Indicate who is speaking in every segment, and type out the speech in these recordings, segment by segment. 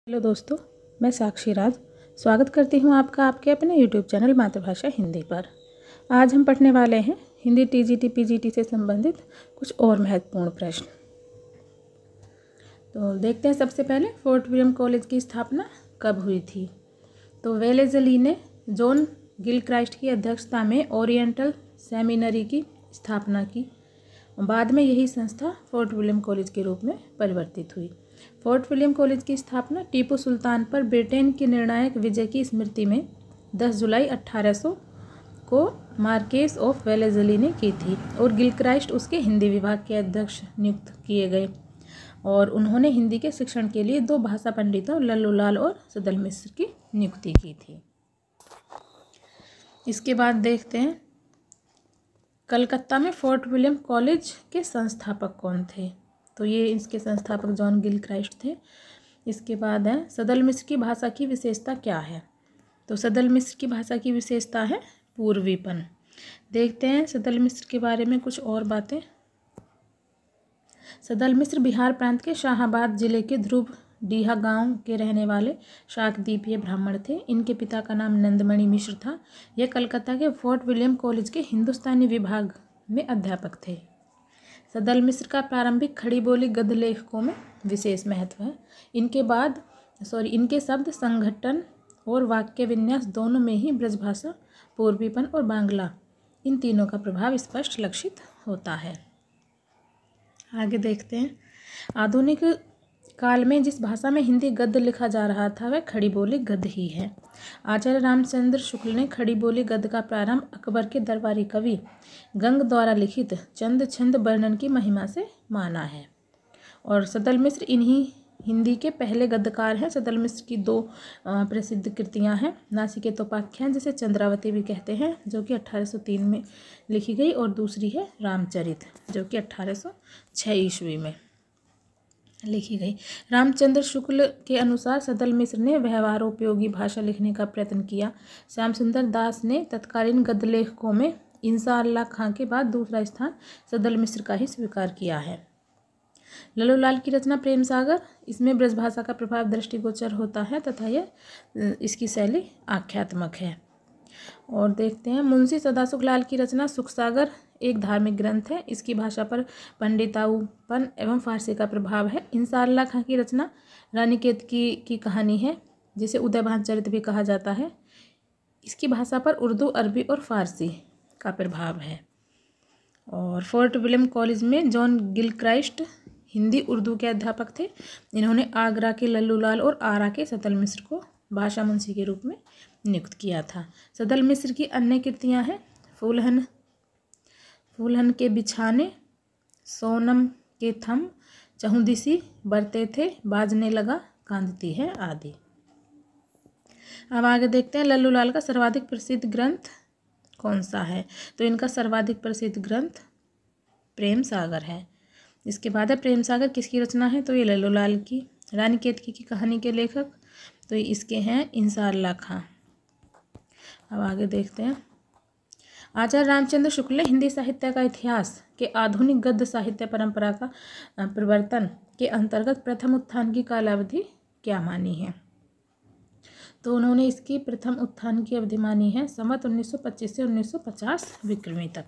Speaker 1: Hello दोस्तों, मैं साक्षी राज स्वागत करती हूं आपका आपके अपने YouTube चैनल मातृभाषा हिंदी पर। आज हम पढ़ने वाले हैं हिंदी TGT PGT से संबंधित कुछ और महत्वपूर्ण प्रश्न। तो देखते हैं सबसे पहले फोर्ट विलियम कॉलेज की स्थापना कब हुई थी। तो वेलेज़ली ने जॉन गिलक्राइस्ट की अध्यक्षता में ओरिएंटल सेमिनरी की स्थापना की। बाद में यही संस्था फोर्ट विलियम कॉलेज के रूप में परिवर्तित हुई। फोर्ट विलियम कॉलेज की स्थापना टीपू सुल्तान पर ब्रिटेन की निर्णायक विजय की स्मृति में 10 जुलाई 1800 को मार्केस ऑफ वेलेज़ली ने की थी और गिलक्राइस्ट उसके हिंदी विभाग के अध्यक्ष नियुक्त किए गए और उन्होंने हिंदी के शिक्षण के लिए 2 भाषा पंडितों लल्लूलाल और सदल मिश्र की नियुक्ति की थी। इसके बाद देखते हैं कलकत्ता में फोर्ट विलियम कॉलेज के संस्थापक कौन थे। तो ये इसके संस्थापक जॉन गिलक्राइस्ट थे। इसके बाद है सदल मिश्र की भाषा की विशेषता क्या है। तो सदल मिश्र की भाषा की विशेषता है पूर्वीपन। देखते हैं सदल मिश्र के बारे में कुछ और बातें। सदल मिश्र बिहार प्रांत के शाहाबाद जिले के ध्रुव डीहा गांव के रहने वाले शाकद्वीपीय ब्राह्मण थे। इनके पिता का नाम नंदमणि मिश्र था। यह कलकत्ता के फोर्ट विलियम कॉलेज के हिंदुस्तानी विभाग में अध्यापक थे। सदल मिश्र का प्रारंभिक खड़ी बोली गद्य लेखकों में विशेष महत्व है। इनके शब्द संगठन और वाक्य विन्यास दोनों में ही ब्रजभाषा, पूर्वीपन और बांग्ला इन तीनों का प्रभाव स्पष्ट लक्षित होता है। आगे देखते हैं आधुनिक काल में जिस भाषा में हिंदी गद्य लिखा जा रहा था वह खड़ी बोली गद्य ही है। आचार्य रामचंद्र शुक्ल ने खड़ी बोली गद्य का प्रारंभ अकबर के दरबारी कवि गंग द्वारा लिखित चंद छंद वर्णन की महिमा से माना है और सदल मिश्र इन्हीं हिंदी के पहले गद्यकार हैं। सदल मिश्र की 2 प्रसिद्ध कृतियां हैं। नासिकेतोपाख्यान जिसे चंद्रावती भी कहते हैं जो कि 1803 में लिखी गई और दूसरी है रामचरित जो कि 1806 ईस्वी में लिखी गई। रामचंद्र शुक्ल के अनुसार सदल मिश्र ने व्यवहारोपयोगी भाषा लिखने का प्रयत्न किया। श्याम सुंदर दास ने तत्कालीन गद्य लेखकों में इंसा अल्लाह खां के बाद दूसरा स्थान सदल मिश्र का ही स्वीकार किया है। लल्लूलाल की रचना प्रेम सागर, इसमें ब्रजभाषा का प्रभाव दृष्टिगोचर होता है तथा यह इसकी शैली आख्यात्मक है। और देखते हैं मुंशी सदासुख लाल की रचना सुख सागर एक धार्मिक ग्रंथ है। इसकी भाषा पर पंडिताऊपन एवं फारसी का प्रभाव है। इंसा अल्लाह खां की रचना रानी केतकी की कहानी है जिसे उदयभान चरित भी कहा जाता है। इसकी भाषा पर उर्दू, अरबी और फारसी का प्रभाव है। और फोर्ट विलियम कॉलेज में जॉन गिलक्राइस्ट हिंदी उर्दू के अध्यापक थे। इन्होंने आगरा के लल्लूलाल और आरा के सदल मिश्र को भाषा मुंशी के रूप में नियुक्त किया था। सदल मिश्र की अन्य कृतियां हैं फूलहन के बिछाने, सोनम के थम, चहुदिसी बरते थे, बाजने लगा, कांदती है आदि। अब आगे देखते हैं लल्लूलाल का सर्वाधिक प्रसिद्ध ग्रंथ कौन सा है। तो इनका सर्वाधिक प्रसिद्ध ग्रंथ प्रेम सागर है। इसके बाद है प्रेम सागर किसकी रचना है। तो ये लल्लूलाल की। रानी केतकी की कहानी के लेखक तो इसके हैं इंसा अल्लाह खां। अब आगे देखते हैं आचार्य रामचंद्र शुक्ल ने हिंदी साहित्य का इतिहास के आधुनिक गद्य साहित्य परंपरा का प्रवर्तन के अंतर्गत प्रथम उत्थान की कालावधि क्या मानी है। तो उन्होंने इसकी प्रथम उत्थान की अवधि मानी है संवत 1925 से 1950 विक्रमी तक।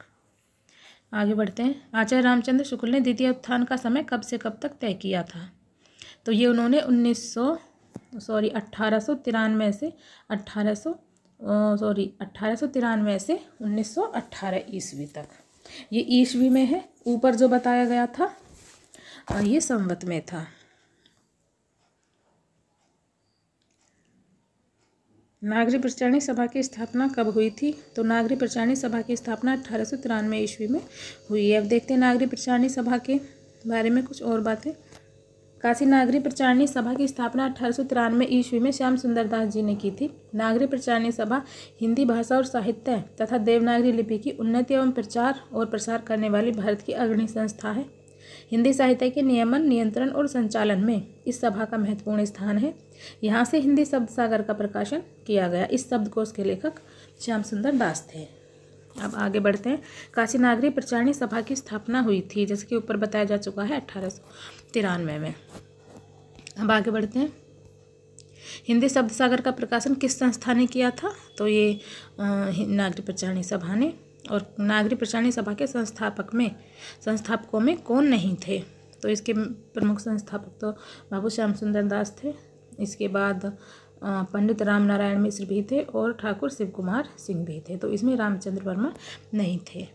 Speaker 1: आगे बढ़ते हैं आचार्य रामचंद्र शुक्ल ने द्वितीय उत्थान का समय कब से कब तक तय किया था। तो ये उन्होंने 1893 से 1918 ईस्वी तक। ये ईस्वी में है। ऊपर जो बताया गया था ये संवत में था। नागरी प्रचारणी सभा की स्थापना कब हुई थी। तो नागरी प्रचारणी सभा की स्थापना 1893 ईस्वी में हुई है। अब देखते हैं नागरी प्रचारणी सभा के बारे में कुछ और बातें। काशी नागरी प्रचारणी सभा की स्थापना 1893 ईस्वी में श्याम सुंदर दास जी ने की थी। नागरी प्रचारणी सभा हिंदी भाषा और साहित्य तथा देवनागरी लिपि की उन्नति एवं प्रचार और प्रसार करने वाली भारत की अग्रणी संस्था है। हिंदी साहित्य के नियमन, नियंत्रण और संचालन में इस सभा का महत्वपूर्ण स्थान है। यहाँ से हिंदी शब्द सागर का प्रकाशन किया गया। इस शब्दकोश के लेखक श्याम सुंदर दास थे। अब आगे बढ़ते हैं काशी नागरी प्रचारणी सभा की स्थापना हुई थी जैसे कि ऊपर बताया जा चुका है 1893 में। अब आगे बढ़ते हैं हिंदी शब्द सागर का प्रकाशन किस संस्था ने किया था? तो ये नागरिक प्रचारणी सभा ने। और नागरिक प्रचारणी सभा के संस्थापकों में कौन नहीं थे? तो इसके प्रमुख संस्थापक तो बाबू श्याम सुंदर दास थे। इसके बाद पंडित राम नारायण मिश्र भी थे और ठाकुर शिव कुमार सिंह भी थे। तो इसमें रामचंद्र वर्मा नहीं थे।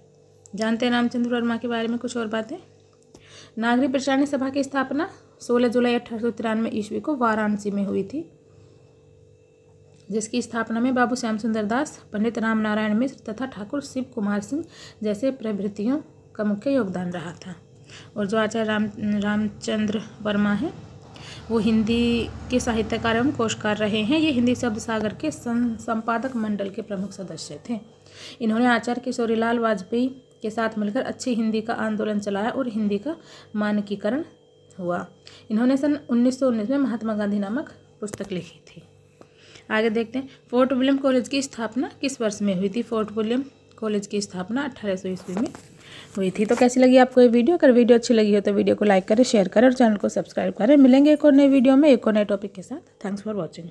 Speaker 1: जानते हैं रामचंद्र वर्मा के बारे में कुछ और बातें। नागरिक प्रचारणी सभा की स्थापना 16 जुलाई 1893 ईस्वी को वाराणसी में हुई थी, जिसकी स्थापना में बाबू श्याम सुंदर दास, पंडित राम नारायण मिश्र तथा ठाकुर शिव कुमार सिंह जैसे प्रभृतियों का मुख्य योगदान रहा था। और जो आचार्य रामचंद्र वर्मा है वो हिंदी के साहित्यकार एवं कोशकार रहे हैं। ये हिंदी शब्द सागर के संपादक मंडल के प्रमुख सदस्य थे। इन्होंने आचार्य किशोरीलाल वाजपेयी के साथ मिलकर अच्छी हिंदी का आंदोलन चलाया और हिंदी का मानकीकरण हुआ। इन्होंने सन 1919 में महात्मा गांधी नामक पुस्तक लिखी थी। आगे देखते हैं, फोर्ट विलियम कॉलेज की स्थापना किस वर्ष में हुई थी? फोर्ट विलियम कॉलेज की स्थापना 1800 ईस्वी में हुई थी। तो कैसी लगी आपको ये वीडियो? अगर वीडियो अच्छी लगी हो तो वीडियो को लाइक करें, शेयर करें और चैनल को सब्सक्राइब करें। मिलेंगे एक और नई वीडियो में एक और नए टॉपिक के साथ। Thanks for watching.